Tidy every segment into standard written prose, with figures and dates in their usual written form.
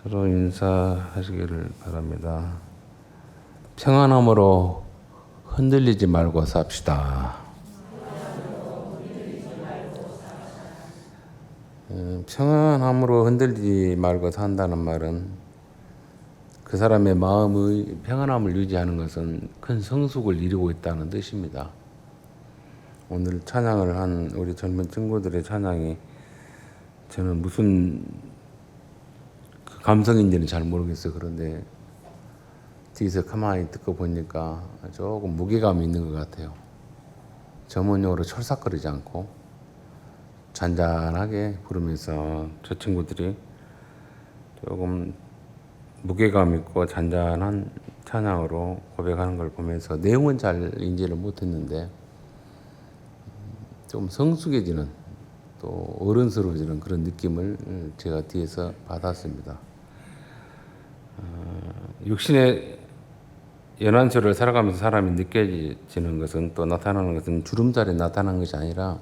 서로 인사하시기를 바랍니다. 평안함으로 흔들리지 말고 삽시다. 평안함으로 흔들리지 말고 산다는 말은 그 사람의 마음의 평안함을 유지하는 것은 큰 성숙을 이루고 있다는 뜻입니다. 오늘 찬양을 한 우리 젊은 친구들의 찬양이 저는 무슨 감성인지는 잘 모르겠어요. 그런데 뒤에서 가만히 듣고 보니까 조금 무게감이 있는 것 같아요. 전문용어로 철삭거리지 않고 잔잔하게 부르면서 저 친구들이 조금 무게감 있고 잔잔한 찬양으로 고백하는 걸 보면서 내용은 잘 인지를 못했는데 좀 성숙해지는 또 어른스러워지는 그런 느낌을 제가 뒤에서 받았습니다. 육신의 연한철을 살아가면서 사람이 느껴지는 것은 또 나타나는 것은 주름살이 나타나는 것이 아니라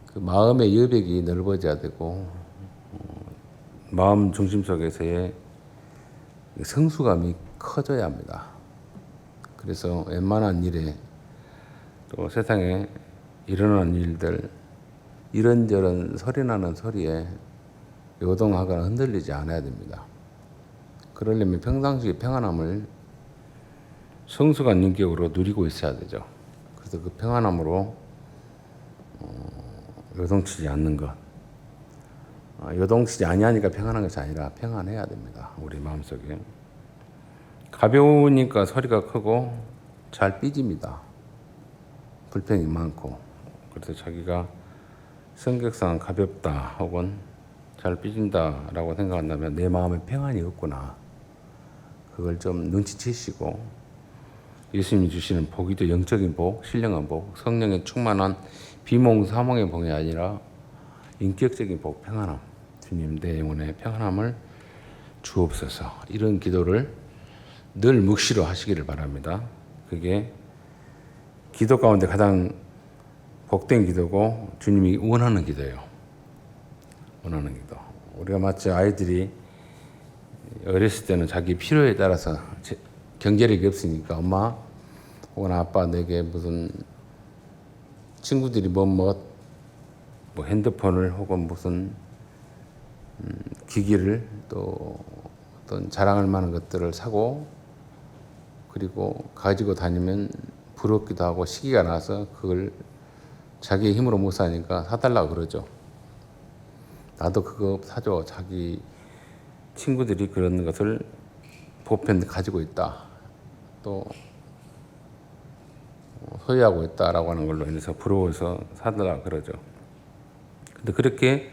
그 마음의 여백이 넓어져야 되고 마음 중심 속에서의 성숙감이 커져야 합니다. 그래서 웬만한 일에 또 세상에 일어나는 일들 이런저런 소리나는 소리에 요동하거나 흔들리지 않아야 됩니다. 그러려면 평상시 평안함을 성숙한 인격으로 누리고 있어야 되죠. 그래서 그 평안함으로 요동치지 않는 것. 요동치지 아니하니까 평안한 것이 아니라 평안해야 됩니다. 우리 마음속에. 가벼우니까 소리가 크고 잘 삐집니다. 불평이 많고. 그래서 자기가 성격상 가볍다 혹은 잘 삐진다라고 생각한다면 내 마음에 평안이 없구나. 그걸 좀 눈치채시고 예수님이 주시는 복이죠. 영적인 복, 신령한 복, 성령에 충만한 비몽사몽의 복이 아니라 인격적인 복, 평안함. 주님 내 영혼의 평안함을 주옵소서. 이런 기도를 늘 묵시로 하시기를 바랍니다. 그게 기도 가운데 가장 복된 기도고 주님이 원하는 기도예요. 원하는 기도. 우리가 마치 아이들이 어렸을 때는 자기 필요에 따라서 경제력이 없으니까 엄마 혹은 아빠 내게 무슨 친구들이 뭐 핸드폰을 혹은 무슨 기기를 또 어떤 자랑할 만한 것들을 사고 그리고 가지고 다니면 부럽기도 하고 시기가 나서 그걸 자기의 힘으로 못 사니까 사달라고 그러죠. 나도 그거 사줘. 자기 친구들이 그런 것을 보편 가지고 있다. 또 소유하고 있다라고 하는 걸로 인해서 부러워서 사달라고 그러죠. 근데 그렇게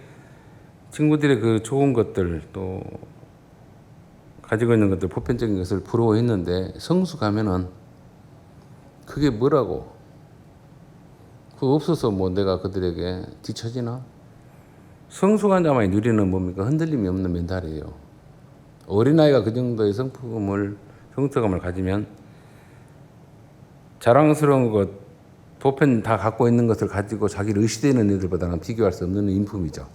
친구들의 그 좋은 것들 또 가지고 있는 것들 보편적인 것을 부러워했는데 성숙하면은 그게 뭐라고? 그거 없어서 뭐 내가 그들에게 뒤처지나? 성숙한 자만이 누리는 뭡니까? 흔들림이 없는 멘탈이에요. 어린아이가 그 정도의 성숙감을 가지면 자랑스러운 것, 보편 다 갖고 있는 것을 가지고 자기를 의시되는 애들보다는 비교할 수 없는 인품이죠.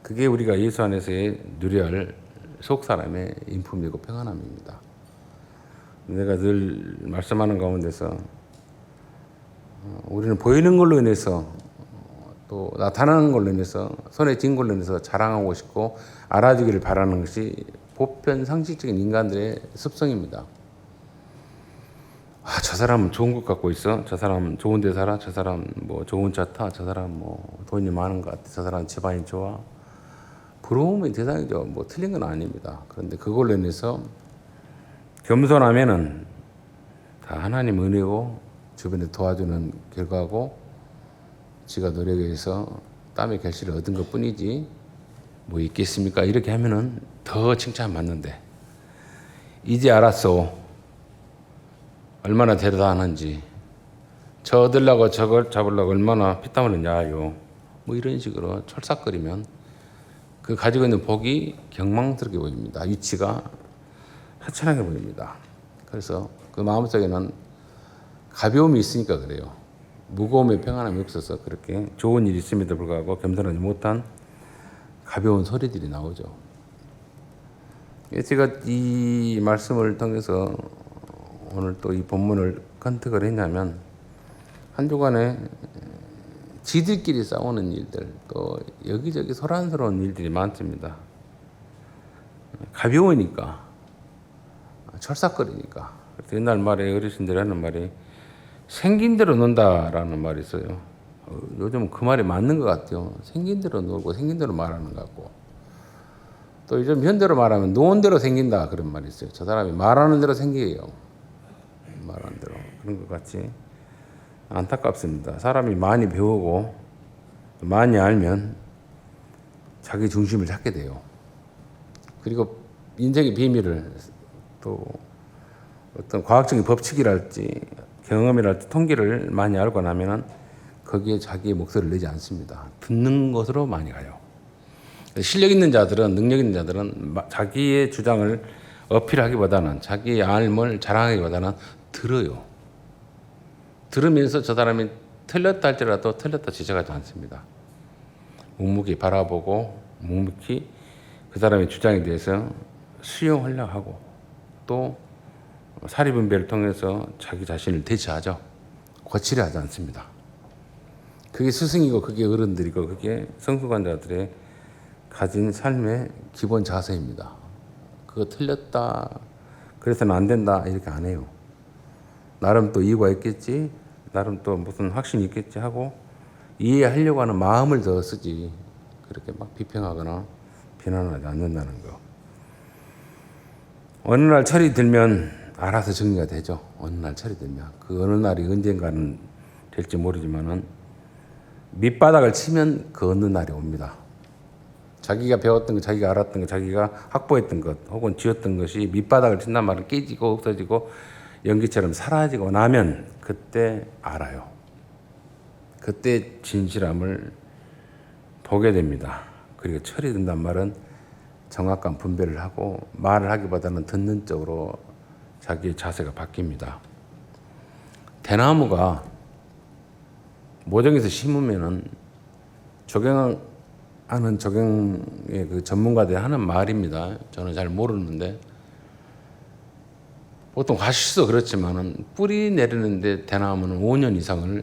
그게 우리가 예수 안에서의 누려야 할 속사람의 인품이고 평안함입니다. 내가 늘 말씀하는 가운데서 우리는 보이는 걸로 인해서 또 나타나는 걸로 인해서 손에 쥔 걸로 인해서 자랑하고 싶고 알아주기를 바라는 것이 보편 상식적인 인간들의 습성입니다. 저 사람은 좋은 것 갖고 있어. 저 사람은 좋은 데 살아. 저 사람 뭐 좋은 차 타. 저 사람 뭐 돈이 많은 것 같아. 저 사람 집안이 좋아. 부러움의 대상이죠. 뭐 틀린 건 아닙니다. 그런데 그걸로 인해서 겸손하면은 다 하나님 은혜고 주변에 도와주는 결과고 지가 노력해서 땀의 결실을 얻은 것 뿐이지 뭐 있겠습니까? 이렇게 하면은 더 칭찬받는데 이제 알았어. 얼마나 대단한지 저 얻으려고 저걸 잡으려고 얼마나 피땀 흘렸냐요. 뭐 이런 식으로 철삭거리면 그 가지고 있는 복이 경망스럽게 보입니다. 위치가 하찮하게 보입니다. 그래서 그 마음속에는 가벼움이 있으니까 그래요. 무거움에 평안함이 없어서 그렇게 좋은 일이 있음에도 불구하고 겸손하지 못한 가벼운 소리들이 나오죠. 제가 이 말씀을 통해서 오늘 또 이 본문을 컨택을 했냐면 한 주간에 지들끼리 싸우는 일들, 또 여기저기 소란스러운 일들이 많습니다. 가벼우니까, 철삭거리니까. 그래서 옛날 말에 어르신들이 하는 말이 생긴 대로 논다라는 말이 있어요. 요즘은 그 말이 맞는 것 같아요. 생긴 대로 놀고 생긴 대로 말하는 것 같고. 또 요즘 현대로 말하면 놓은 대로 생긴다 그런 말이 있어요. 저 사람이 말하는 대로 생기게요. 말하는 대로. 그런 것 같이 안타깝습니다. 사람이 많이 배우고 많이 알면 자기 중심을 찾게 돼요. 그리고 인생의 비밀을 또 어떤 과학적인 법칙이랄지 경험이랄지 통계를 많이 알고 나면은 거기에 자기의 목소리를 내지 않습니다. 듣는 것으로 많이 가요. 실력 있는 자들은, 능력 있는 자들은 자기의 주장을 어필하기보다는, 자기의 알을 자랑하기보다는 들어요. 들으면서 저 사람이 틀렸다 할지라도 틀렸다 지적하지 않습니다. 묵묵히 바라보고 묵묵히 그 사람의 주장에 대해서 수용하려고 하고, 또 사리분별을 통해서 자기 자신을 대처하죠. 거칠어 하지 않습니다. 그게 스승이고 그게 어른들이고 그게 성숙한 자들의 가진 삶의 기본 자세입니다. 그거 틀렸다, 그래서는 안 된다 이렇게 안 해요. 나름 또 이유가 있겠지, 나름 또 무슨 확신이 있겠지 하고 이해하려고 하는 마음을 더 쓰지, 그렇게 막 비평하거나 비난하지 않는다는 거. 어느 날 철이 들면 알아서 정리가 되죠. 어느 날 철이 들면. 그 어느 날이 언젠가는 될지 모르지만은 밑바닥을 치면 그 어느 날이 옵니다. 자기가 배웠던 것, 자기가 알았던 것, 자기가 확보했던 것 혹은 지었던 것이 밑바닥을 친단 말은 깨지고 없어지고 연기처럼 사라지고 나면 그때 알아요. 그때 진실함을 보게 됩니다. 그리고 철이 든단 말은 정확한 분별을 하고 말을 하기보다는 듣는 쪽으로 자기의 자세가 바뀝니다. 대나무가 모종에서 심으면은 조경의 그 전문가들이 하는 말입니다. 저는 잘 모르는데 보통 가시도 그렇지만은 뿌리 내리는데 대나무는 5년 이상을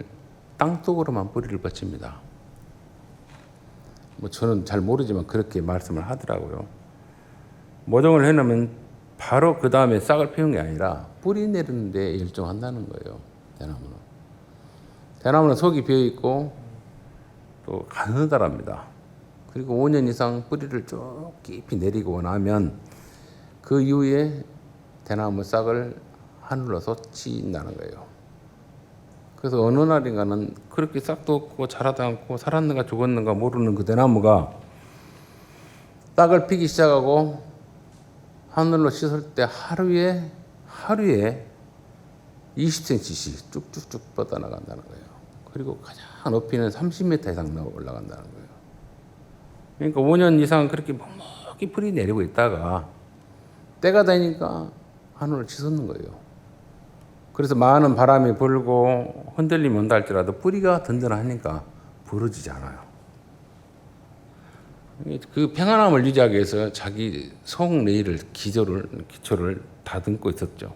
땅속으로만 뿌리를 뻗칩니다. 뭐 저는 잘 모르지만 그렇게 말씀을 하더라고요. 모종을 해놓으면 바로 그 다음에 싹을 피우는 게 아니라 뿌리 내리는데 일종한다는 거예요. 대나무는 속이 비어 있고 또 가느다랍니다. 그리고 5년 이상 뿌리를 쭉 깊이 내리고 나면 그 이후에 대나무 싹을 하늘로 쏟친다는 거예요. 그래서 어느 날인가는 그렇게 싹도 없고 자라도 않고 살았는가 죽었는가 모르는 그 대나무가 싹을 피기 시작하고 하늘로 씻을 때 하루에 20cm씩 쭉쭉쭉 뻗어나간다는 거예요. 그리고 가장 높이는 30m 이상 올라간다는 거예요. 그러니까 5년 이상 그렇게 묵묵히 뿌리 내리고 있다가 때가 되니까 하늘을 치솟는 거예요. 그래서 많은 바람이 불고 흔들림이 온다 할지라도 뿌리가 든든하니까 부러지지 않아요. 그 평안함을 유지하기 위해서 자기 속 내일을 기초를 다듬고 있었죠.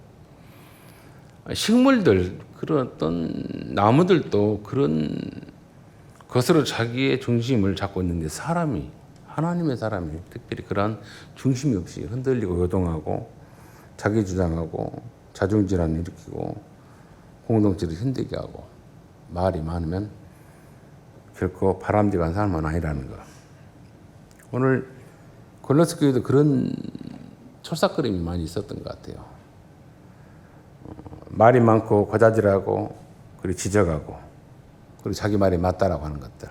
식물들, 그런 어떤 나무들도 그런 것으로 자기의 중심을 잡고 있는데 하나님의 사람이 특별히 그러한 중심이 없이 흔들리고 요동하고 자기 주장하고 자중질환을 일으키고 공동체를 힘들게 하고 말이 많으면 결코 바람직한 사람은 아니라는 것. 오늘 골로새 교회도 그런 철삭거림이 많이 있었던 것 같아요. 말이 많고 고자질하고 그리고 지적하고 그리고 자기 말이 맞다라고 하는 것들.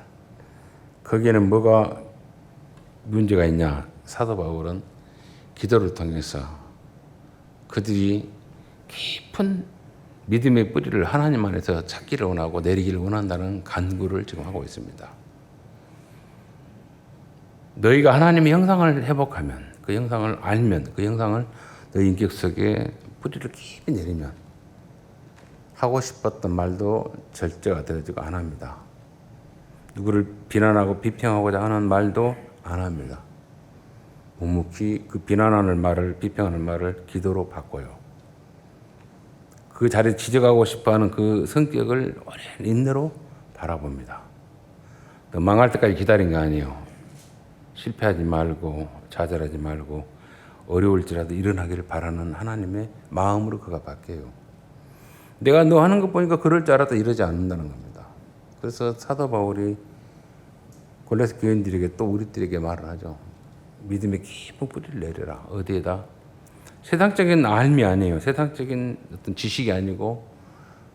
거기에는 뭐가 문제가 있냐? 사도 바울은 기도를 통해서 그들이 깊은 믿음의 뿌리를 하나님 안에서 찾기를 원하고 내리기를 원한다는 간구를 지금 하고 있습니다. 너희가 하나님의 형상을 회복하면, 그 형상을 알면, 그 형상을 너희 인격 속에 뿌리를 깊이 내리면 하고 싶었던 말도 절제가 되어지고 안 합니다. 누구를 비난하고 비평하고자 하는 말도 안 합니다. 묵묵히 그 비난하는 말을, 비평하는 말을 기도로 바꿔요. 그 자리에 지적하고 싶어하는 그 성격을 오랜 인내로 바라봅니다. 또 망할 때까지 기다린 거 아니에요. 실패하지 말고 좌절하지 말고 어려울지라도 일어나기를 바라는 하나님의 마음으로 그가 바뀌어요. 내가 너 하는 거 보니까 그럴 줄 알았다 이러지 않는다는 겁니다. 그래서 사도 바울이 골로새 교인들에게 또 우리들에게 말을 하죠. 믿음의 깊은 뿌리를 내려라. 어디에다? 세상적인 알미 아니에요. 세상적인 어떤 지식이 아니고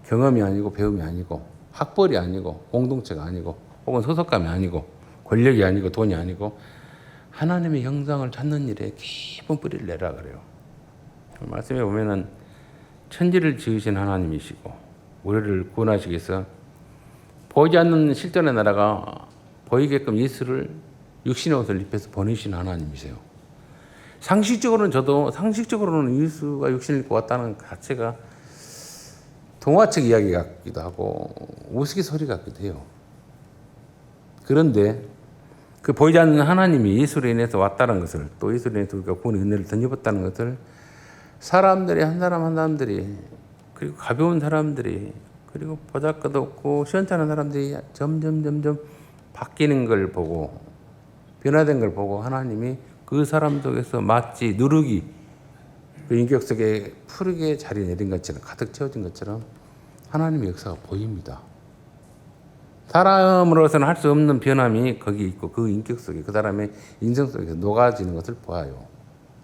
경험이 아니고 배움이 아니고 학벌이 아니고 공동체가 아니고 혹은 소속감이 아니고 권력이 아니고 돈이 아니고 하나님의 형상을 찾는 일에 깊은 뿌리를 내라 그래요. 말씀에 보면은 천지를 지으신 하나님이시고 우리를 구원하시기 위해서 보이지 않는 실존의 나라가 보이게끔 예수를 육신의 옷을 입혀서 보내신 하나님이세요. 상식적으로는 예수가 육신을 입고 왔다는 자체가 동화책 이야기 같기도 하고 우스갯소리 같기도 해요. 그런데 그 보이지 않는 하나님이 예수로 인해서 왔다는 것을 또 예수로 인해서 우리가 구원의 은혜를 덧입었다는 것을 사람들이 한 사람들이 그리고 가벼운 사람들이 그리고 보잘것없고 시원찮은 사람들이 점점 바뀌는 걸 보고 변화된 걸 보고 하나님이 그 사람 속에서 마치 누룩이 그 인격 속에 푸르게 자리 내린 것처럼 가득 채워진 것처럼 하나님의 역사가 보입니다. 사람으로서는 할 수 없는 변함이 거기 있고 그 인격 속에 그 사람의 인성 속에서 녹아지는 것을 보아요.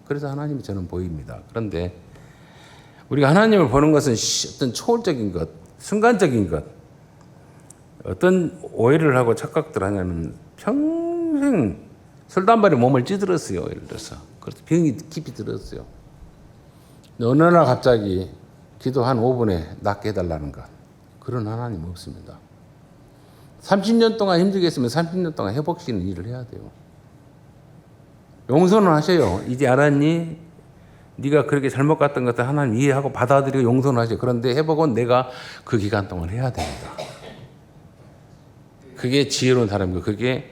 그래서 하나님이 저는 보입니다. 그런데 우리가 하나님을 보는 것은 어떤 초월적인 것, 순간적인 것, 어떤 오해를 하고 착각들 하냐면 평생 술도 한 발에 몸을 찌들었어요. 예를 들어서. 그래서 병이 깊이 들었어요. 어느 날 갑자기 기도 한 5분에 낫게 해달라는 것. 그런 하나님 없습니다. 30년 동안 힘들게 했으면 30년 동안 회복시키는 일을 해야 돼요. 용서는 하셔요. 이제 알았니? 네가 그렇게 잘못 갔던 것을 하나님 이해하고 받아들이고 용서는 하셔요. 그런데 회복은 내가 그 기간 동안 해야 됩니다. 그게 지혜로운 사람이고 그게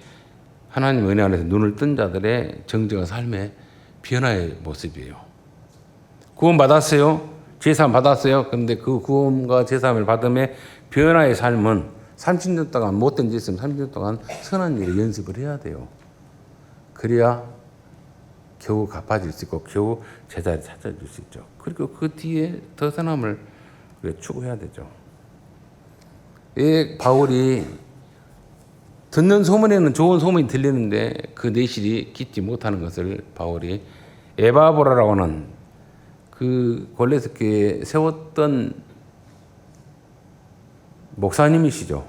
하나님 은혜 안에서 눈을 뜬 자들의 정정한 삶의 변화의 모습이에요. 구원 받았어요. 제사함 받았어요. 그런데 그 구원과 제사함을 받음에 변화의 삶은 30년 동안 못된 짓 있으면 30년 동안 선한 일에 연습을 해야 돼요. 그래야 겨우 갚아질 수 있고 겨우 제자리 찾아줄 수 있죠. 그리고 그 뒤에 더 선함을 추구해야 되죠. 왜 바울이 듣는 소문에는 좋은 소문이 들리는데 그 내실이 깊지 못하는 것을 바울이 에바보라라고 하는 그 골로새 교회에 세웠던 목사님이시죠.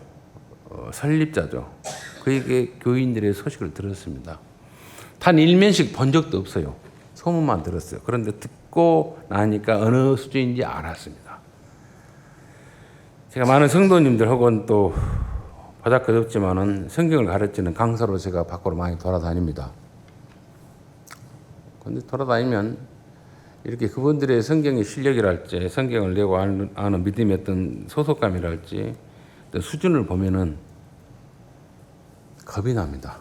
설립자죠. 그에게 교인들의 소식을 들었습니다. 단 일면씩 본 적도 없어요. 소문만 들었어요. 그런데 듣고 나니까 어느 수준인지 알았습니다. 제가 많은 성도님들 혹은 또 보잘것없지만은 성경을 가르치는 강사로 제가 밖으로 많이 돌아다닙니다. 그런데 돌아다니면 이렇게 그분들의 성경의 실력이랄지 성경을 내고 아는 믿음의 어떤 소속감이랄지 어떤 수준을 보면은 겁이 납니다.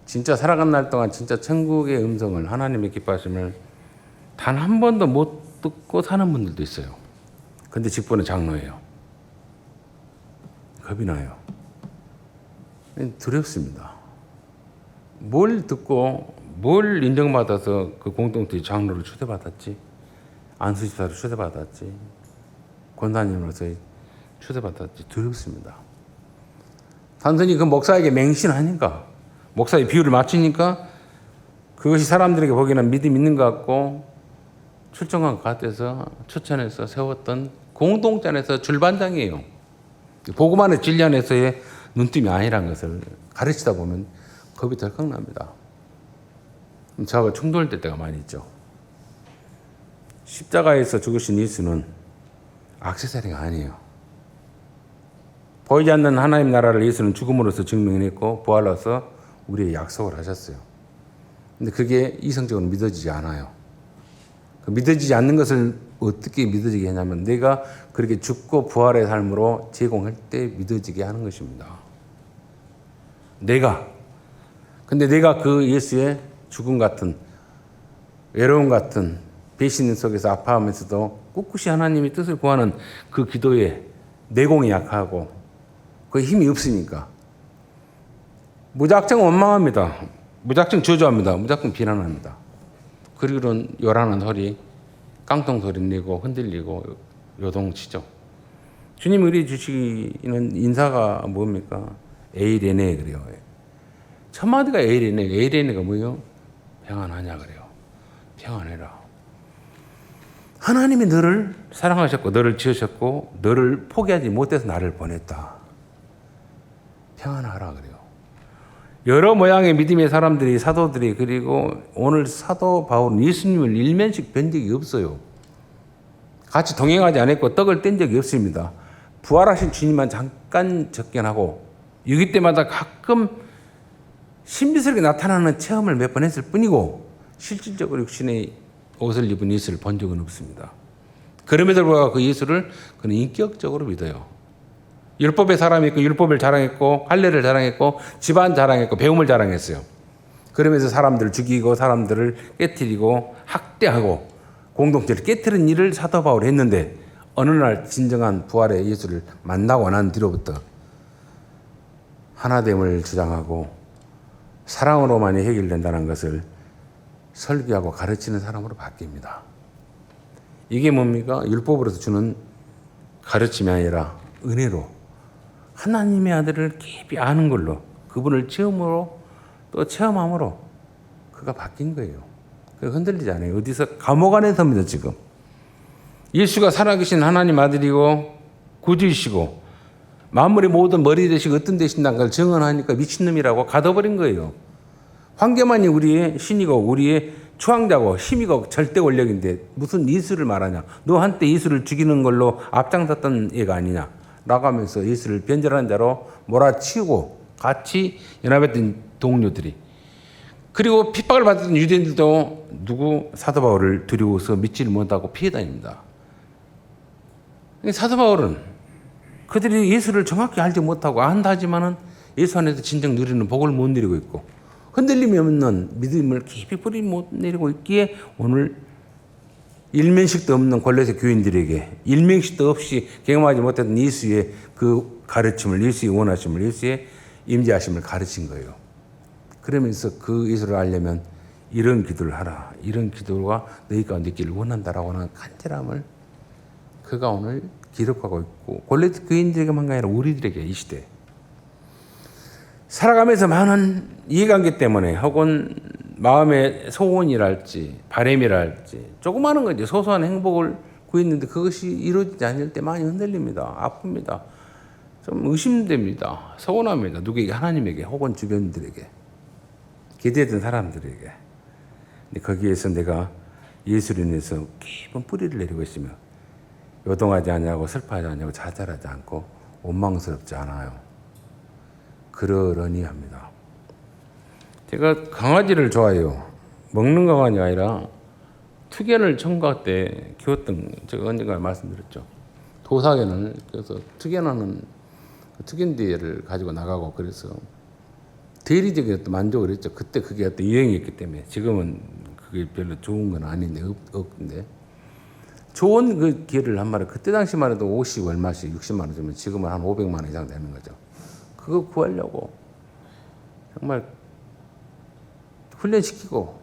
진짜 살아간 날 동안 진짜 천국의 음성을 하나님의 기뻐하심을 단 한 번도 못 듣고 사는 분들도 있어요. 근데 직분은 장로예요. 겁이 나요. 두렵습니다. 뭘 듣고 뭘 인정받아서 그 공동체 장로를 초대받았지? 안수집사로 초대받았지? 권사님으로서 초대받았지? 두렵습니다. 단순히 그 목사에게 맹신하니까 목사의 비율을 맞추니까 그것이 사람들에게 보기에는 믿음 있는 것 같고 출중한 것 같아서 추천해서 세웠던 공동체 안에서 줄반장이에요. 복음만의 진리 안에서의 눈뜸이 아니라는 것을 가르치다 보면 겁이 덜컥 납니다. 저하고 충돌될 때가 많이 있죠. 십자가에서 죽으신 예수는 액세서리가 아니에요. 보이지 않는 하나님 나라를 예수는 죽음으로써 증명했고 부활로서 우리의 약속을 하셨어요. 근데 그게 이성적으로 믿어지지 않아요. 그 믿어지지 않는 것을 어떻게 믿어지게 하냐면 내가 그렇게 죽고 부활의 삶으로 제공할 때 믿어지게 하는 것입니다. 내가 근데 내가 그 예수의 죽음 같은 외로움 같은 배신 속에서 아파하면서도 꿋꿋이 하나님의 뜻을 구하는 그 기도에 내공이 약하고 그 힘이 없으니까 무작정 원망합니다. 무작정 저주합니다. 무작정 비난합니다. 그리고는 요란한 소리, 깡통 소리 내고 흔들리고 요동치죠. 주님 우리 주시는 인사가 뭡니까? 에이레네 그래요. 첫 마디가 에이레네. 에이레네가 뭐예요? 평안하냐 그래요. 평안해라. 하나님이 너를 사랑하셨고 너를 지으셨고 너를 포기하지 못해서 나를 보냈다. 평안하라 그래요. 여러 모양의 믿음의 사람들이 사도들이 그리고 오늘 사도 바울은 예수님을 일면식 뵌 적이 없어요. 같이 동행하지 않았고 떡을 뗀 적이 없습니다. 부활하신 주님만 잠깐 접견하고 여기 때마다 가끔 신비스럽게 나타나는 체험을 몇 번 했을 뿐이고 실질적으로 육신의 옷을 입은 예수를 본 적은 없습니다. 그럼에도 불구하고 그 예수를 그는 인격적으로 믿어요. 율법의 사람이 있고 율법을 자랑했고 할례를 자랑했고 집안 자랑했고 배움을 자랑했어요. 그러면서 사람들을 죽이고 사람들을 깨뜨리고 학대하고 공동체를 깨뜨린 일을 사도 바울이 했는데 어느 날 진정한 부활의 예수를 만나고 난 뒤로부터 하나됨을 주장하고 사랑으로만이 해결된다는 것을 설교하고 가르치는 사람으로 바뀝니다. 이게 뭡니까? 율법으로서 주는 가르침이 아니라 은혜로 하나님의 아들을 깊이 아는 걸로 그분을 체험으로 또 체험함으로 그가 바뀐 거예요. 그가 흔들리지 않아요. 어디서 감옥 안에서입니다. 지금 예수가 살아계신 하나님 아들이고 구주이시고 만물의 모든 머리 되시고 어떤 되신다는 걸 증언하니까 미친놈이라고 가둬버린 거예요. 황계만이 우리의 신이고 우리의 추앙자고 힘이고 절대 권력인데 무슨 예수를 말하냐. 너 한때 예수를 죽이는 걸로 앞장섰던 애가 아니냐 라고 하면서 예수를 변절한 자로 몰아치우고 같이 연합했던 동료들이 그리고 핍박을 받았던 유대인들도 누구 사도 바울을 두려워서 믿지를 못하고 피해 다닙니다. 사도 바울은 그들이 예수를 정확히 알지 못하고 안다 하지만은 예수 안에서 진정 누리는 복을 못 누리고 있고 흔들림이 없는 믿음을 깊이 뿌리 못 내리고 있기에 오늘 일면식도 없는 골로새 교인들에게 일면식도 없이 경험하지 못했던 예수의 그 가르침을 예수의 원하심을 예수의 임재하심을 가르친 거예요. 그러면서 그 예수를 알려면 이런 기도를 하라. 이런 기도가 너희 가운데 있기를 원한다라고 하는 간절함을 그가 오늘 기록하고 있고 골로새 교인들에게만 아니라 우리들에게 이 시대 살아가면서 많은 이해관계 때문에 혹은 마음의 소원이랄지 바람이랄지 조그마한 건지 소소한 행복을 구했는데 그것이 이루어지지 않을 때 많이 흔들립니다. 아픕니다. 좀 의심됩니다. 서운합니다. 누구에게 하나님에게 혹은 주변들에게 기대했던 사람들에게. 근데 거기에서 내가 예수를 인해서 깊은 뿌리를 내리고 있으며 요동하지 않냐고 슬퍼하지 않냐고 좌절하지 않고 원망스럽지 않아요. 그러려니 합니다. 제가 강아지를 좋아해요. 먹는 강아지가 아니라 투견을 청각 때 키웠던 제가 언젠가 말씀드렸죠. 도사견을 그래서 투견하는 투견대회를 가지고 나가고 그래서 대리적인 또 만족을 했죠. 그때 그게 또 유행이었기 때문에 지금은 그게 별로 좋은 건 아닌데 없는데 좋은 그 개를 한 마리 그때 당시만 해도 50 얼마씩 60만 원 주면 지금은 한 500만 원 이상 되는 거죠. 그거 구하려고 정말 훈련시키고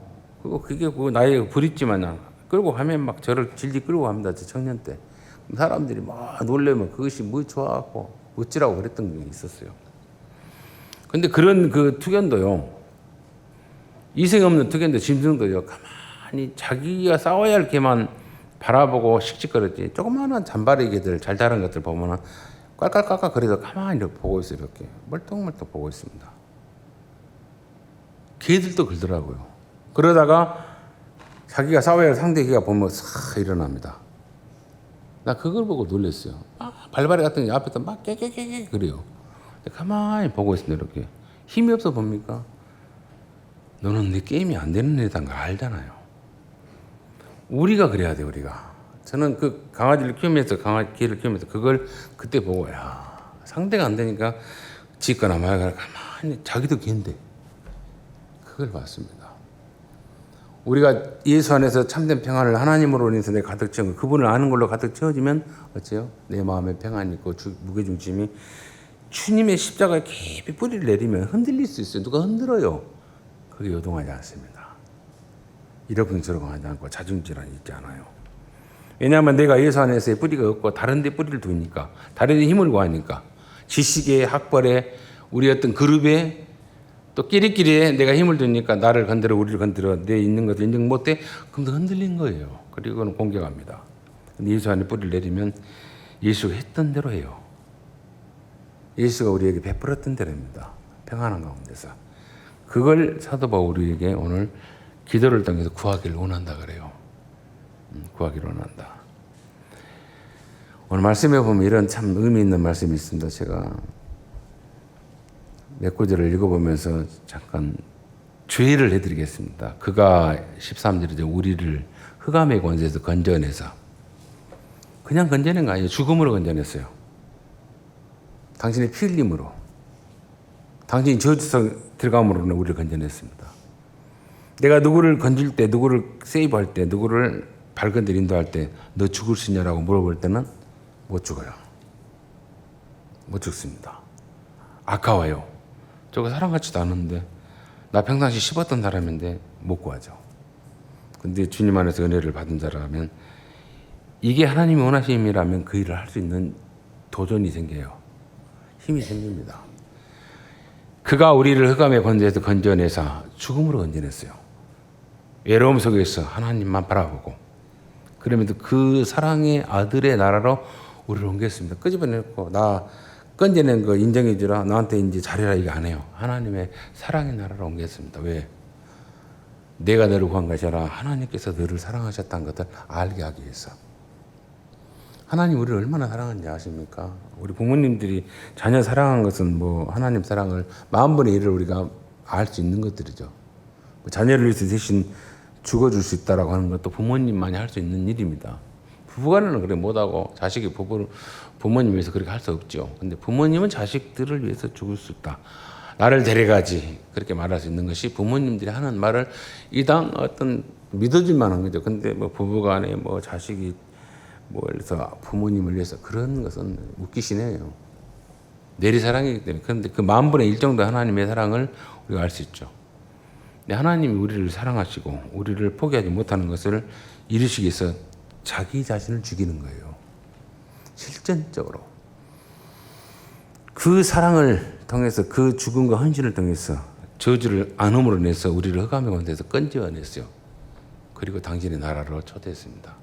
그게 그 나이에 부립지만 끌고 가면 막 저를 질질 끌고 갑니다. 저 청년 때 사람들이 막 놀래면 그것이 뭐 좋아하고 어찌라고 그랬던 게 있었어요. 근데 그런 그 투견도요 이생 없는 투견도 짐승도요 가만히 자기가 싸워야 할 개만 바라보고 씩씩거렸지 조그마한 잔바리 개들 잘 자란 것들 보면은 깔깔깔깔 그래도 가만히 이렇게 보고 있어요. 이렇게 멀뚱멀뚱 보고 있습니다. 개들도 그러더라고요. 그러다가 자기가 싸워야 할 상대 개가 보면 싹 일어납니다. 나 그걸 보고 놀랐어요. 발발이 같은 게 앞에서 막 깨깨깨깨 그래요. 가만히 보고 있습니다. 이렇게 힘이 없어 봅니까? 너는 내 게임이 안 되는 애다는 걸 알잖아요. 우리가 그래야 돼. 우리가 저는 그 강아지를 키우면서 개를 키우면서 그걸 그때 보고 야 상대가 안 되니까 짓거나 말거나 가만히 자기도 개인데 그걸 받습니다. 우리가 예수 안에서 참된 평안을 하나님으로 인해서 내가 가득 채운 거, 그분을 아는 걸로 가득 채워지면 어째요? 내 마음에 평안이 있고 무게중심이 주님의 십자가에 깊이 뿌리를 내리면 흔들릴 수 있어요. 누가 흔들어요. 그게 요동하지 않습니다. 이러쿵저러쿵 하지 않고 자중질환이 있지 않아요. 왜냐하면 내가 예수 안에서의 뿌리가 없고 다른 데 뿌리를 두니까, 다른 데 힘을 구하니까, 지식에, 학벌에, 우리 어떤 그룹에, 또 끼리끼리에 내가 힘을 두니까 나를 건드려, 우리를 건드려, 내 있는 것을 인정 못해, 그럼 더 흔들린 거예요. 그리고는 공격합니다. 근데 예수 안에 뿌리를 내리면 예수가 했던 대로 해요. 예수가 우리에게 베풀었던 대로입니다. 평안한 가운데서. 그걸 사도 바울 우리에게 오늘 기도를 통해서 구하기를 원한다 그래요. 구하기를 원한다. 오늘 말씀에 보면 이런 참 의미 있는 말씀이 있습니다. 제가 몇 구절을 읽어보면서 잠깐 주의를 해드리겠습니다. 그가 13절에 우리를 흑암의 권세에서 건져내서, 그냥 건져낸 거 아니에요. 죽음으로 건져냈어요. 당신의 피 흘림으로, 당신이 저주석 들어감으로는 우리를 건져냈습니다. 내가 누구를 건질 때, 누구를 세이브할 때, 누구를 발건들 인도할 때 너 죽을 수 있냐라고 물어볼 때는 못 죽어요. 못 죽습니다. 아까워요. 저거 사람 같지도 않은데, 나 평상시 씹었던 사람인데 못 구하죠. 근데 주님 안에서 은혜를 받은 자라면, 이게 하나님이 원하시는 일이라면 그 일을 할 수 있는 도전이 생겨요. 힘이 생깁니다. 그가 우리를 흑암의 권세에서 건져내사 죽음으로 건져냈어요. 외로움 속에서 하나님만 바라보고, 그러면서 그 사랑의 아들의 나라로 우리를 옮겼습니다. 끄집어내고, 나 건져낸 거 인정해주라, 나한테 이제 잘해라, 이거 안 해요. 하나님의 사랑의 나라로 옮겼습니다. 왜? 내가 너를 구한 것이 아니라 하나님께서 너를 사랑하셨다는 것을 알게 하기 위해서. 하나님 우리를 얼마나 사랑하는지 아십니까? 우리 부모님들이 자녀 사랑한 것은 뭐 하나님 사랑을 10,000분의 1을 우리가 알 수 있는 것들이죠. 자녀를 위해서 대신 죽어줄 수 있다라고 하는 것도 부모님만이 할 수 있는 일입니다. 부부간에는 그렇게 못하고, 자식이 부모님 위해서 그렇게 할 수 없죠. 근데 부모님은 자식들을 위해서 죽을 수 있다. 나를 데려가지. 그렇게 말할 수 있는 것이 부모님들이 하는 말을 이당 어떤 믿어줄 만한 거죠. 근데 뭐 부부간에 뭐 자식이 뭐 그래서 부모님을 위해서 그런 것은 웃기시네요. 내리사랑이기 때문에. 그런데 그 10,000분의 1 정도 하나님의 사랑을 우리가 알 수 있죠. 근데 하나님이 우리를 사랑하시고 우리를 포기하지 못하는 것을 이루시기 위해서 자기 자신을 죽이는 거예요. 실전적으로. 그 사랑을 통해서, 그 죽음과 헌신을 통해서 저주를 안음으로 내서 우리를 흑암의 권세에서 건져냈어요. 그리고 당신의 나라로 초대했습니다.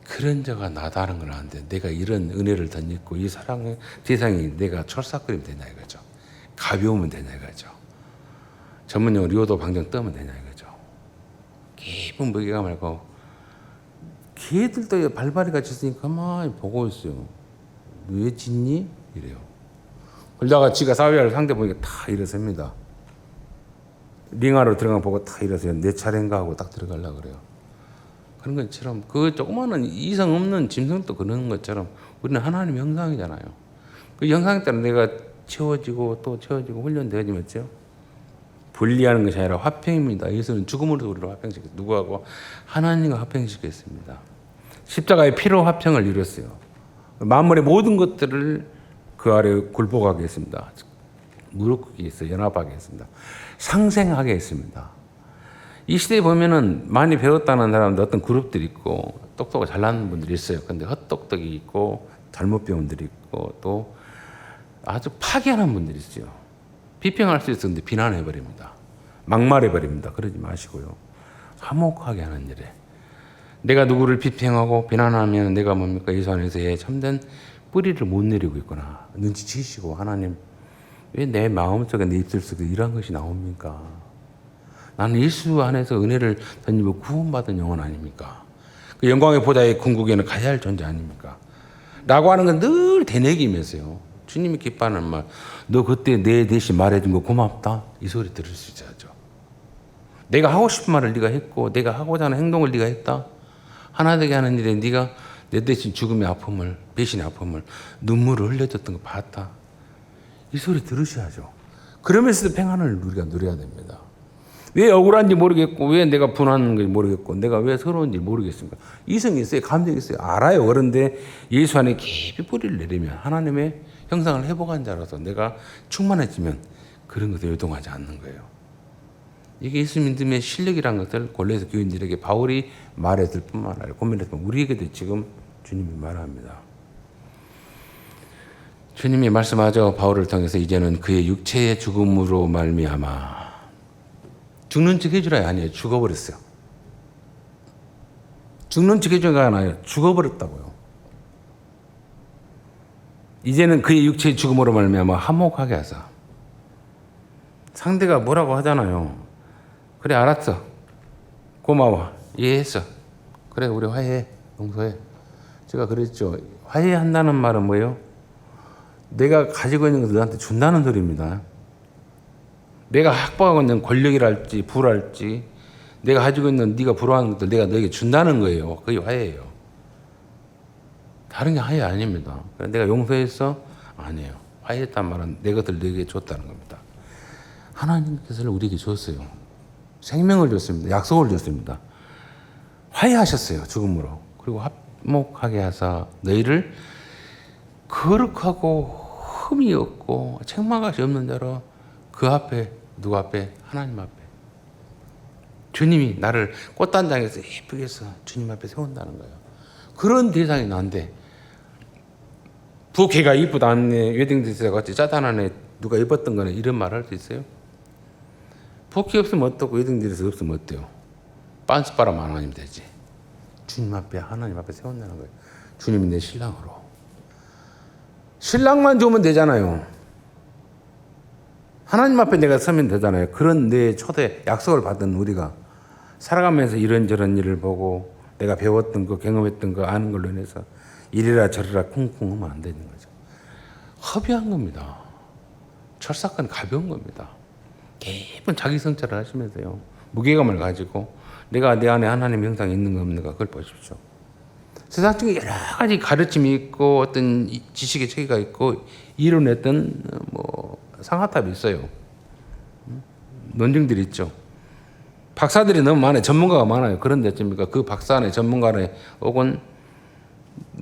그런 자가 나다는 걸 아는데, 내가 이런 은혜를 덧입고 이 사랑의 대상이 내가 철삭거리면 되냐 이거죠. 가벼우면 되냐 이거죠. 전문용어로 요도 방정 떠면 되냐 이거죠. 깊은 무게감 말고, 개들도 발발이가 짖으니까 가만히 보고 있어요. 왜 짖니? 이래요. 그러다가 지가 사회를 상대 보니까 다 일어섭니다. 링하러 들어가 보고 다 일어서요. 내 차례인가 하고 딱 들어가려고 그래요. 그런 것처럼, 그 조그마한 이성 없는 짐승도 그러는 것처럼 우리는 하나님 형상이잖아요. 그 형상에 따라 내가 채워지고 또 채워지고 훈련되어지면 죠. 분리하는 것이 아니라 화평입니다. 예수는 죽음으로 우리를 화평시켰어요. 누구하고? 하나님과 화평시켰습니다. 십자가의 피로 화평을 이뤘어요. 만물의 모든 것들을 그 아래 굴복하게 했습니다. 무릎 꿇게 했어요. 연합하게 했습니다. 상생하게 했습니다. 이 시대에 보면은 많이 배웠다는 사람들 어떤 그룹들이 있고, 똑똑하고 잘나는 분들이 있어요. 근데 헛똑똑이 있고, 잘못 배운 분들이 있고, 또 아주 파괴하는 분들이 있어요. 비평할 수 있었는데 비난해버립니다. 막말해버립니다. 그러지 마시고요. 화목하게 하는 일에. 내가 누구를 비평하고 비난하면 내가 뭡니까? 예수 안에서의 참된 뿌리를 못 내리고 있구나. 눈치채시고, 하나님 왜 내 마음속에, 내 입술 속에 이런 것이 나옵니까? 나는 예수 안에서 은혜를 덧입어 구원받은 영혼 아닙니까? 그 영광의 보좌의 궁극에는 가야 할 존재 아닙니까? 라고 하는 건 늘 되뇌기면서요. 주님이 기뻐하는 말, 너 그때 내 대신 말해준 거 고맙다. 이 소리 들을 수 있어야죠. 내가 하고 싶은 말을 네가 했고, 내가 하고자 하는 행동을 네가 했다. 하나 되게 하는 일에 네가 내 대신 죽음의 아픔을, 배신의 아픔을, 눈물을 흘려줬던 거 봤다. 이 소리 들으셔야죠. 그러면서도 평안을 우리가 누려야 됩니다. 왜 억울한지 모르겠고 왜 내가 분하는 건지 모르겠고 내가 왜 서러운지 모르겠습니까? 이성이 있어요. 감정이 있어요. 알아요. 그런데 예수 안에 깊이 뿌리를 내리면 하나님의 형상을 회복한 자로서 내가 충만해지면 그런 것을 요동하지 않는 거예요. 이게 예수 믿음의 실력이라는 것을 골로새 교인들에게 바울이 말했을 뿐만 아니라 고민했던 우리에게도 지금 주님이 말합니다. 주님이 말씀하죠. 바울을 통해서 이제는 그의 육체의 죽음으로 말미암아 죽는 척 해주라야 아니에요. 죽어버렸어요. 죽는 척 해주가 아니에요. 죽어버렸다고요. 이제는 그의 육체의 죽음으로 말미암아 화목하게 하사. 상대가 뭐라고 하잖아요. 그래 알았어. 고마워. 이해했어. 그래 우리 화해해. 용서해. 제가 그랬죠. 화해한다는 말은 뭐예요? 내가 가지고 있는 것을 너한테 준다는 소리입니다. 내가 확보하고 있는 권력이랄지 부랄지 내가 가지고 있는 네가 부러워하는 것들 내가 너에게 준다는 거예요. 그게 화해예요. 다른 게 화해 아닙니다. 내가 용서했어? 아니에요. 화해했단 말은 내 것들 너에게 줬다는 겁니다. 하나님께서 우리에게 줬어요. 생명을 줬습니다. 약속을 줬습니다. 화해하셨어요. 죽음으로. 그리고 화목하게 하사 너희를 거룩하고 흠이 없고 책망같이 없는 자로 그 앞에 누구 앞에? 하나님 앞에. 주님이 나를 꽃단장에서 예쁘게 해서 주님 앞에 세운다는 거예요. 그런 대상이 난데 부케가 이쁘다 않네. 웨딩드레스 같이 짜잔 안에 누가 입었던 거는 이런 말 할 수 있어요? 부케 없으면 어떻고 웨딩드레스 없으면 어때요? 빤스바람 하나님 되지. 주님 앞에 하나님 앞에 세운다는 거예요. 주님이 내 신랑으로. 신랑만 좋으면 되잖아요. 하나님 앞에 내가 서면 되잖아요. 그런 내 초대 약속을 받은 우리가 살아가면서 이런저런 일을 보고 내가 배웠던 거 경험했던 거 아는 걸로 인해서 이래라 저래라 쿵쿵 하면 안 되는 거죠. 허비한 겁니다. 철사건 가벼운 겁니다. 깊은 자기 성찰을 하시면서요. 무게감을 가지고 내가 내 안에 하나님의 형상이 있는 거 없는가 그걸 보십시오. 세상 중에 여러 가지 가르침이 있고 어떤 지식의 체계가 있고 이뤄냈던 상하탑이 있어요. 논증들이 있죠. 박사들이 너무 많아요. 전문가가 많아요. 그런데 어쩝니까? 그 박사 안에 전문가에 혹은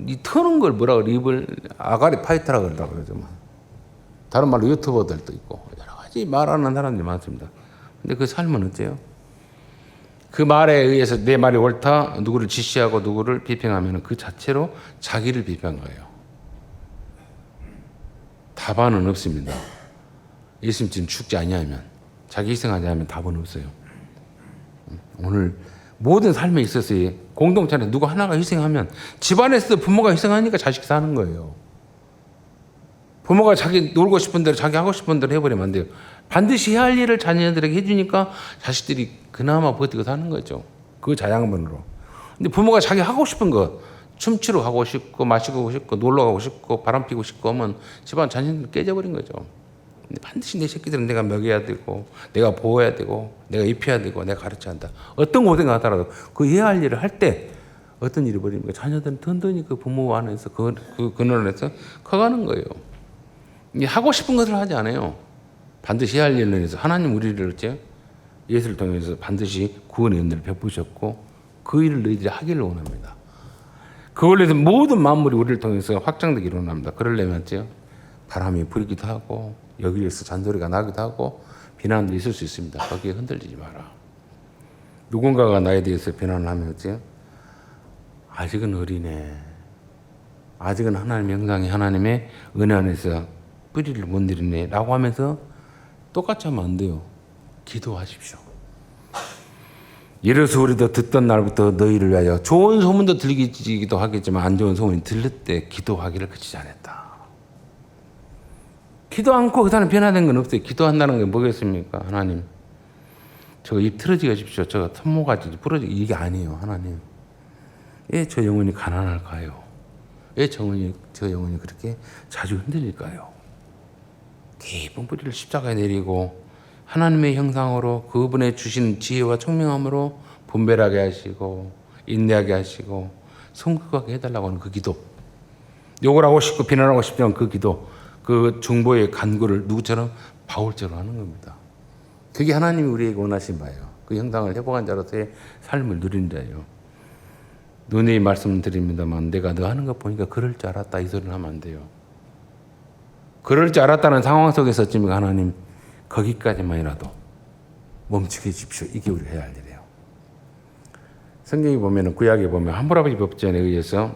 이 터는 걸 뭐라 그래? 입을 아가리 파이터라 그러더라고요. 다른 말로 유튜버들도 있고 여러 가지 말하는 사람들이 많습니다. 근데 그 삶은 어때요? 그 말에 의해서 내 말이 옳다, 누구를 지시하고 누구를 비평하면 그 자체로 자기를 비평한 거예요. 답안은 없습니다. 예수님 지금 죽지 아니하면, 자기 희생하지 않으면 답은 없어요. 오늘 모든 삶에 있어서 공동체 안에 누구 하나가 희생하면 집안에서 부모가 희생하니까 자식 사는 거예요. 부모가 자기 놀고 싶은 대로 자기 하고 싶은 대로 해버리면 안 돼요. 반드시 해야 할 일을 자녀들에게 해주니까 자식들이 그나마 버티고 사는 거죠. 그 자양분으로. 근데 부모가 자기 하고 싶은 거 춤추러 가고 싶고 마시고 싶고 놀러 가고 싶고 바람 피고 싶고 하면 집안 자녀들 깨져버린 거죠. 근데 반드시 내 새끼들은 내가 먹여야 되고 내가 보호해야 되고 내가 입혀야 되고 내가 가르쳐야 한다. 어떤 고생을 하더라도 그 해야 할 일을 할 때 어떤 일이 벌입니까? 자녀들은 든든히 그 부모 안에서 그 그늘 안에서 커가는 거예요. 하고 싶은 것을 하지 않아요. 반드시 해야 할 일을 해서 하나님 우리를 예수를 통해서 반드시 구원의 은혜를 베푸셨고 그 일을 너희들이 하기를 원합니다. 그걸로 해서 모든 만물이 우리를 통해서 확장되기를 원합니다. 그러려면 바람이 불기도 하고 여기에서 잔소리가 나기도 하고 비난도 있을 수 있습니다. 거기에 흔들리지 마라. 누군가가 나에 대해서 비난을 하면 아직은 어리네. 아직은 하나님의 형상이 하나님의 은혜 안에서 뿌리를 못 내리네 라고 하면서 똑같이 하면 안 돼요. 기도하십시오. 이래서 우리도 듣던 날부터 너희를 위하여 좋은 소문도 들리기도 하겠지만 안 좋은 소문이 들릴 때 기도하기를 그치지 않았다. 기도 않고 그 사람 변화된 건 없어요. 기도한다는 게 뭐겠습니까? 하나님 저거 입 틀어지게 하십시오. 저거 톱모가지 부러지게 이게 아니에요. 하나님 왜 저 영혼이 가난할까요? 왜 저 영혼이 그렇게 자주 흔들릴까요? 깊은 뿌리를 십자가에 내리고 하나님의 형상으로 그분의 주신 지혜와 총명함으로 분별하게 하시고 인내하게 하시고 성숙하게 해달라고 하는 그 기도. 욕을 하고 싶고 비난하고 싶지 않은 그 기도. 그 중보의 간구를 누구처럼? 바울처럼 하는 겁니다. 그게 하나님이 우리에게 원하신 바예요. 그 형상을 회복한 자로서의 삶을 누린 자예요. 눈의 말씀드립니다만 내가 너 하는 거 보니까 그럴 줄 알았다 이 소리는 하면 안 돼요. 그럴 줄 알았다는 상황 속에서 지금 하나님 거기까지만이라도 멈추게 해주십시오. 이게 우리가 해야 할 일이에요. 성경에 보면 구약에 보면 하물아버지 법전에 의해서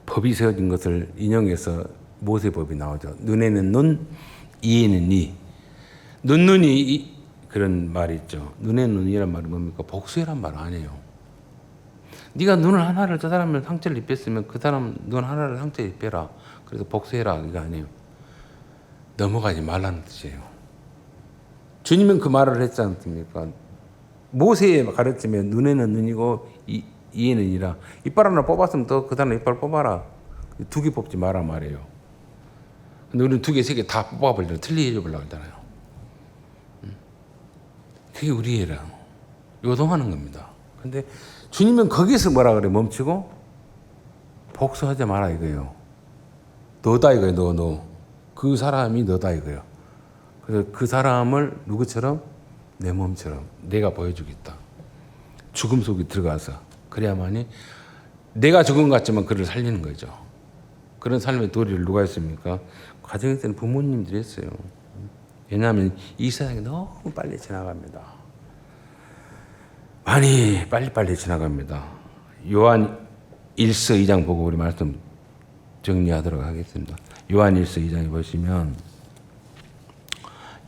법이 세워진 것을 인용해서 모세법이 나오죠. 눈에는 눈, 이에는 이. 눈이 그런 말이 있죠. 눈에는 눈이란 말은 뭡니까? 복수해란 말 아니에요. 네가 눈을 하나를 저 사람을 상처를 입혔으면 그 사람 눈 하나를 상처를 입혀라. 그래서 복수해라 이거 아니에요. 넘어가지 말라는 뜻이에요. 주님은 그 말을 했지 않습니까? 모세의 가르침에 눈에는 눈이고 이에는 이라. 이빨 하나 뽑았으면 또 그 사람 이빨 뽑아라. 두 개 뽑지 마라 말이에요. 근데 우리는 두 개, 세 개 다 뽑아버리려고 틀리게 해줘보려고 하잖아요. 그게 우리의 일이에요. 요동하는 겁니다. 근데 주님은 거기서 뭐라 그래? 멈추고 복수하지 마라 이거예요. 너다 이거예요. 너. 그 사람이 너다 이거예요. 그래서 그 사람을 누구처럼? 내 몸처럼 내가 보여주겠다. 죽음 속에 들어가서 그래야만이 내가 죽은 것 같지만 그를 살리는 거죠. 그런 삶의 도리를 누가 했습니까? 가정에서는 부모님들이 했어요. 왜냐하면 이 세상이 너무 빨리 지나갑니다. 많이 빨리빨리 지나갑니다. 요한 1서 2장 보고 우리 말씀 정리하도록 하겠습니다. 요한 1서 2장에 보시면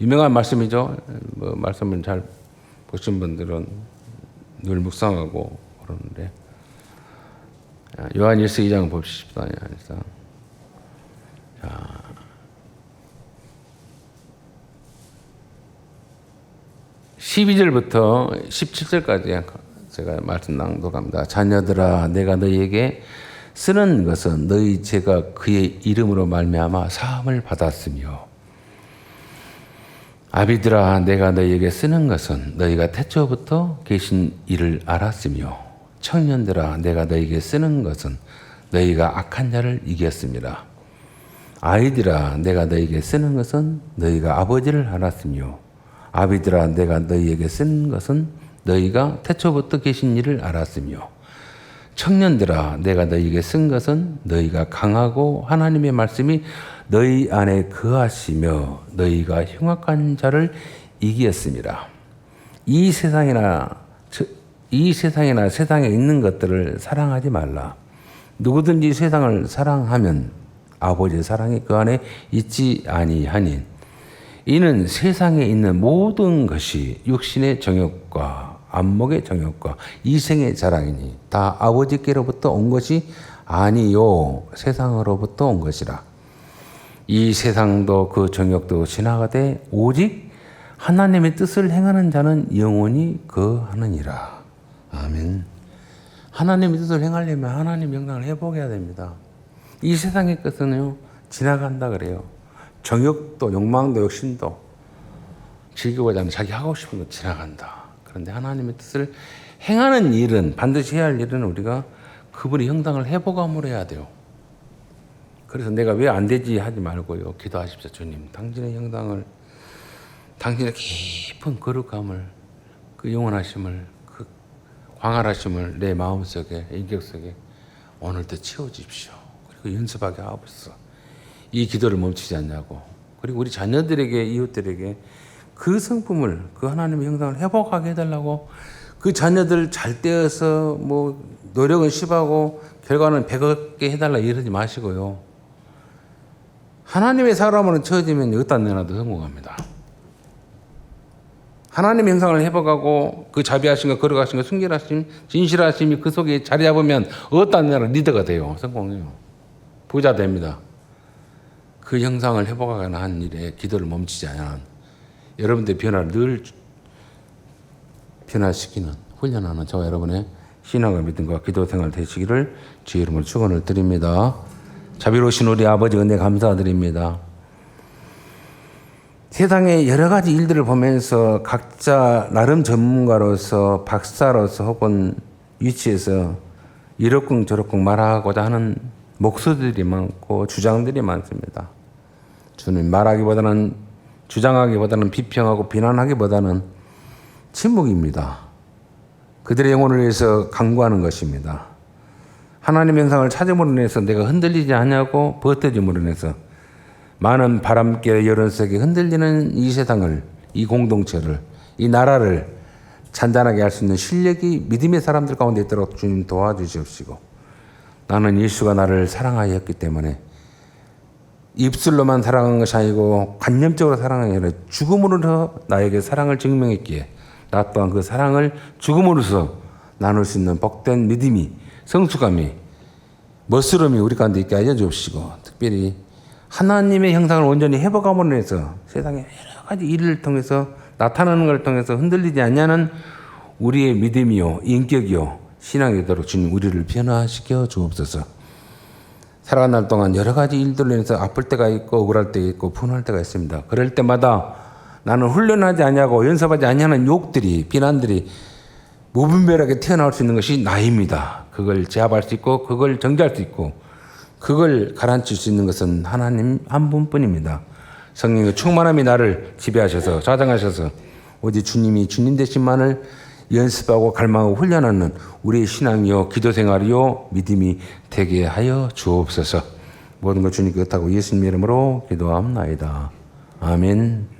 유명한 말씀이죠. 뭐 말씀을 잘 보신 분들은 늘 묵상하고 그러는데 요한 1서 2장 봅시다. 12절부터 17절까지 제가 말씀 낭독합니다. 자녀들아 내가 너희에게 쓰는 것은 너희 죄가 그의 이름으로 말미암아 사함을 받았으며 아비들아 내가 너희에게 쓰는 것은 너희가 태초부터 계신 이를 알았으며 청년들아 내가 너희에게 쓰는 것은 너희가 악한 자를 이겼습니다. 아이들아 내가 너희에게 쓰는 것은 너희가 아버지를 알았으며 아비들아 내가 너희에게 쓰는 것은 너희가 태초부터 계신 이를 알았으며 청년들아 내가 너희에게 쓴 것은 너희가 강하고 하나님의 말씀이 너희 안에 거하시며 너희가 흉악한 자를 이기었습니다. 이 세상이나 세상에 있는 것들을 사랑하지 말라. 누구든지 세상을 사랑하면 아버지의 사랑이 그 안에 있지 아니하니 이는 세상에 있는 모든 것이 육신의 정욕과 안목의 정욕과 이생의 자랑이니 다 아버지께로부터 온 것이 아니요 세상으로부터 온 것이라. 이 세상도 그 정욕도 지나가되 오직 하나님의 뜻을 행하는 자는 영원히 거하느니라. 아멘. 하나님의 뜻을 행하려면 하나님의 영광을 회복해야 됩니다. 이 세상의 것은요 지나간다 그래요. 정욕도 욕망도 욕심도 즐기고자 하는 자기 하고 싶은 거 지나간다. 그런데 하나님의 뜻을 행하는 일은 반드시 해야 할 일은 우리가 그분의 형상을 회복함으로 해야 돼요. 그래서 내가 왜 안 되지 하지 말고요. 기도하십시오. 주님 당신의 형상을 당신의 깊은 거룩함을 그 영원하심을 그 광활하심을 내 마음속에 인격 속에 오늘도 채워주십시오. 그리고 연습하게 하옵소서. 이 기도를 멈추지 않냐고. 그리고 우리 자녀들에게 이웃들에게 그 성품을 그 하나님의 형상을 회복하게 해달라고 그 자녀들 잘 떼어서 뭐 노력은 씹하고 결과는 배겁게 해달라 이러지 마시고요. 하나님의 사람으로 채워지면 어떤 데나도 성공합니다. 하나님의 형상을 회복하고 그 자비하심과 거룩하심과 순결하심, 진실하심이 그 속에 자리 잡으면 어떤 나라 리더가 돼요. 성공해요. 부자 됩니다. 그 형상을 회복하거나 한 일에 기도를 멈추지 않으면 여러분들의 변화를 늘 변화시키는 훈련하는 저와 여러분의 신앙과 믿음과 기도 생활 되시기를 주의 이름으로 축원을 드립니다. 자비로우신 우리 아버지 은혜 감사드립니다. 세상의 여러 가지 일들을 보면서 각자 나름 전문가로서 박사로서 혹은 위치에서 이러쿵 저러쿵 말하고자 하는 목소리들이 많고 주장들이 많습니다. 주님 말하기보다는 주장하기보다는 비평하고 비난하기보다는 침묵입니다. 그들의 영혼을 위해서 간구하는 것입니다. 하나님의 형상을 찾음으로 인해서 내가 흔들리지 않냐고 버텨짐으로 인해서 많은 바람결의 여론 속에 흔들리는 이 세상을, 이 공동체를, 이 나라를 잔잔하게 할 수 있는 실력이 믿음의 사람들 가운데 있도록 주님 도와주시옵시고, 나는 예수가 나를 사랑하였기 때문에 입술로만 사랑한 것이 아니고 관념적으로 사랑한 게 아니라 죽음으로서 나에게 사랑을 증명했기에 나 또한 그 사랑을 죽음으로써 나눌 수 있는 복된 믿음이, 성숙함이, 멋스러움이 우리 가운데 있게 하여 주옵시고, 특별히 하나님의 형상을 온전히 회복함으로 인해서 세상의 여러 가지 일을 통해서 나타나는 걸 통해서 흔들리지 않냐는 우리의 믿음이요, 인격이요, 신앙이 되도록 주님 우리를 변화시켜 주옵소서. 살아간 날 동안 여러 가지 일들로 인해서 아플 때가 있고 억울할 때가 있고 분할 때가 있습니다. 그럴 때마다 나는 훈련하지 않냐고 연습하지 않냐는 욕들이, 비난들이 무분별하게 튀어나올 수 있는 것이 나입니다. 그걸 제압할 수 있고 그걸 정지할 수 있고 그걸 가라앉힐 수 있는 것은 하나님 한 분뿐입니다. 성령의 충만함이 나를 지배하셔서 좌장하셔서 오직 주님이 주님 되신만을 연습하고 갈망하고 훈련하는 우리의 신앙이요, 기도 생활이요, 믿음이 되게 하여 주옵소서. 모든 것 주님께 의탁하고 예수님 이름으로 기도합나이다. 아멘.